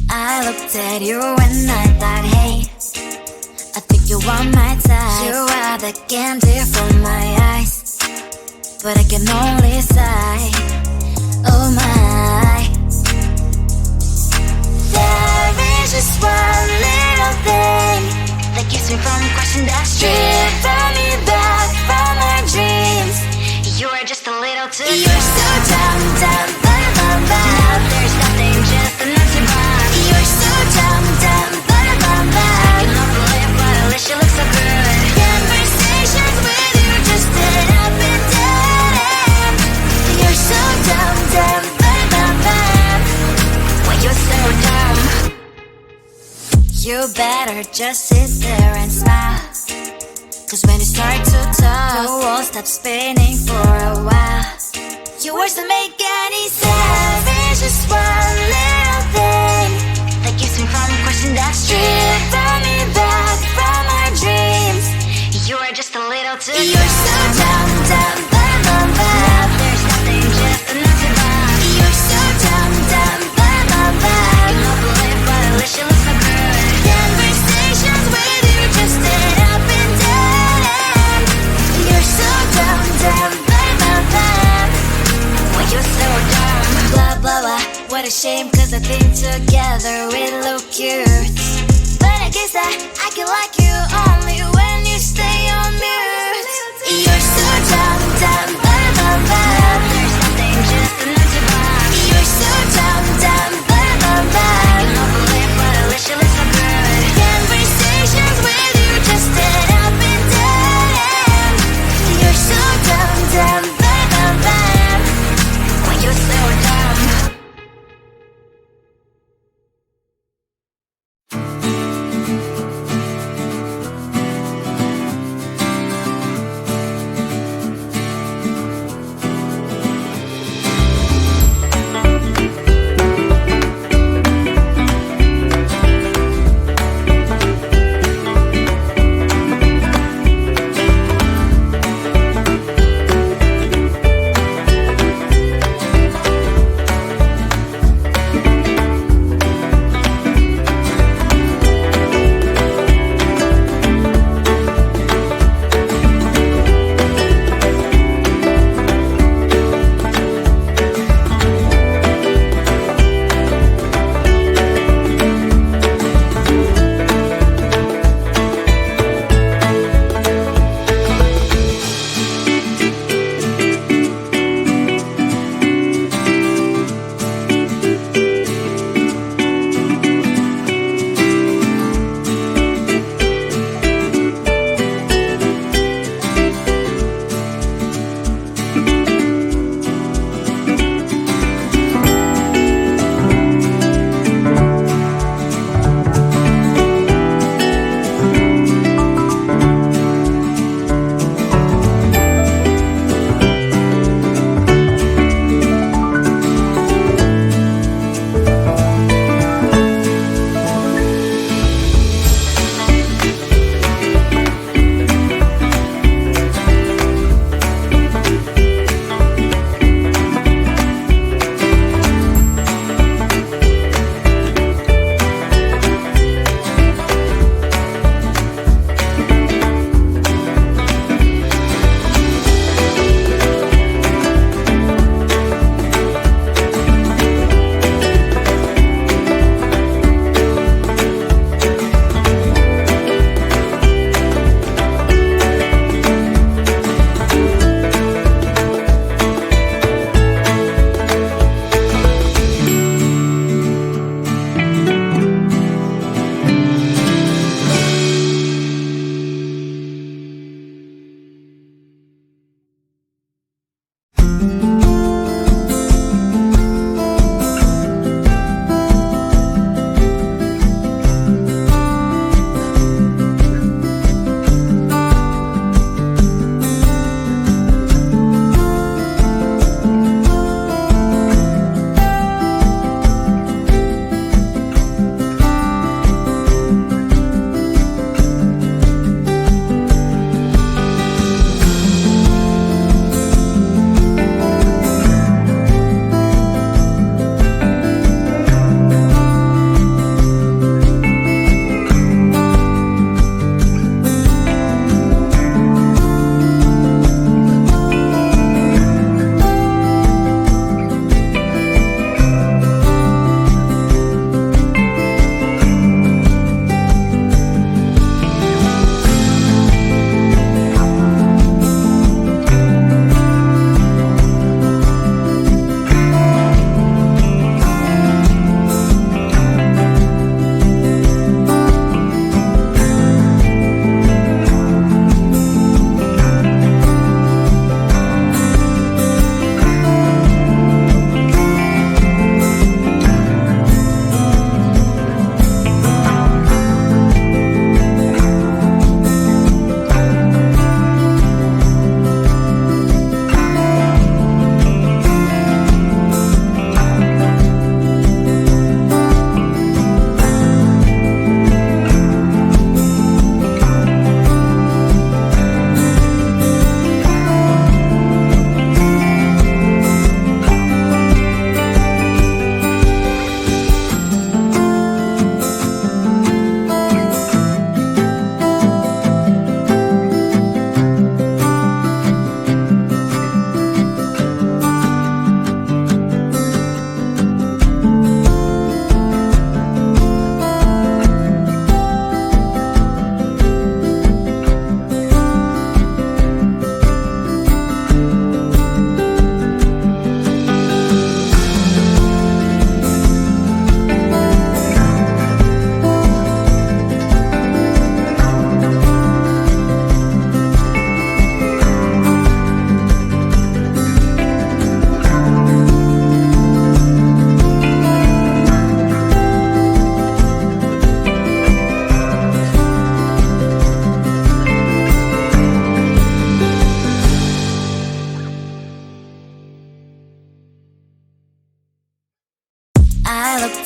I looked at you and I thought, hey, I think you are my type. You are the candy from my eyes, but I can only sigh, oh my. There is just one little thing that keeps me from crossing that street. Drive me back from my dreams. You are just a little too close. You're so dumb, dumb, ba-da-bum-bum. Now there's nothing, just an empty bomb. You're so dumb, dumb, ba-da-bum-bum. I can overlap, but at least you look so good. Conversations with you just end up in dead end. You're so dumb, dumb, ba-da-bum-bum. When you're so dumb, you better just sit there and smile. Cause when you start to talk, the world stops spinning for a while. Your words don't make any sense. There's just one little thing that keeps me from crossing that street. Drive me back from my dreams. You are just a little too close. You're so dumb, dumb, ba-da-bum-bum. Now there's nothing, just an empty bomb. You're so dumb, dumb, ba-da-bum-bum. I can overlap, but at least you look so good. Conversations with you just end up in dead end. You're so dumb, dumb, ba-da-bum-bum. When you're so dumb, blah, blah, blah. What a shame, cause I think together we look cute. But I guess that I can like you only when you stay on mute. You're so dumb, dumb, ba-da-bum-bum. There's nothing, just an empty bomb. You're so dumb, dumb, ba-da-bum-bum. I can overlap, but at least you look so good. Conversations with you just end up in dead end. You're so dumb, dumb, ba-da-bum-bum. When you're so dumb.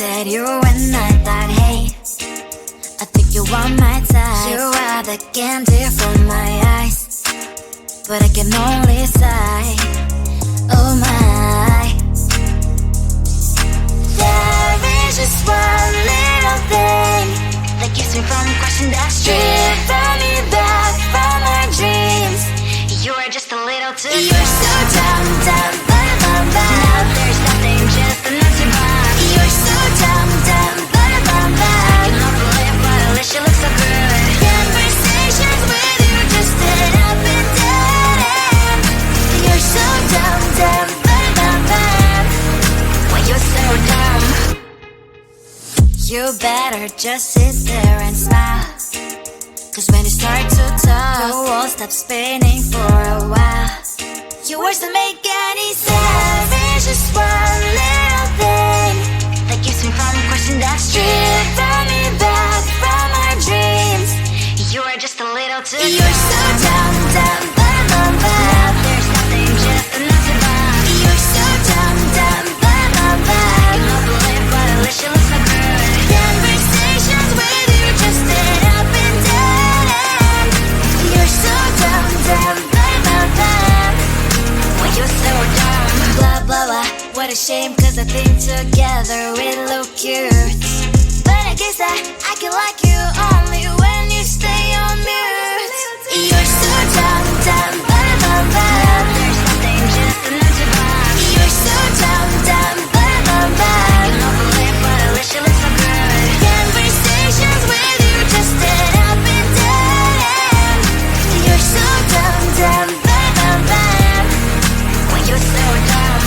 at you when I thought, hey, I think you want my type. You are the candy from my eyes, but I can only sigh, oh my. There is just one little thing that keeps me from crossing that street, driven me back from my dreams. You are just a little too close. You're so dumb, dumb, bum, bum, bum. Now there's nothing, just an empty box. You're so dumb, dumb, bum, bum, bum. I can never live, but at least you look so good. Conversations with you just end up in dead end. You're so dumb, dumb, bum, bum, bum. Why you're so dumb? You better just sit there and smile, 'cause when you start to talk, the world stops spinning for a while. Your words don't make any sense. There's just one little thing that keeps me from crossing that street, driven me back from my dreams. You are just a little too close. You're so dumb, dumb, bum, bum, bum. Now there's nothing, just an empty box. You're so dumb, dumb, bum, bum, bum. I can never believe, but at least you look so good. Conversations with you just end up in dead end. You're so dumb, dumb, bum, bum, bum. Why you're so dumb? Blah, blah, blah. What a shame, 'cause I think together we look cute. But I guess I can like you only when you stay on mute. You're so dumb, dumb, bum, bum, bum. There's nothing, just an empty box. You're so dumb, dumb, bum, bum, bum. I can never live, but at least you look so good. Conversations with you just end up in dead end. You're so dumb, dumb, bum, bum, bum. Why you're so dumb?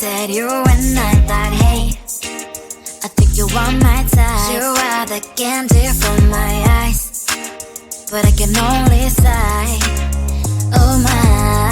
said you and I thought, hey, I think you are my type. You are the candy from my eyes, but I can only sigh. Oh my.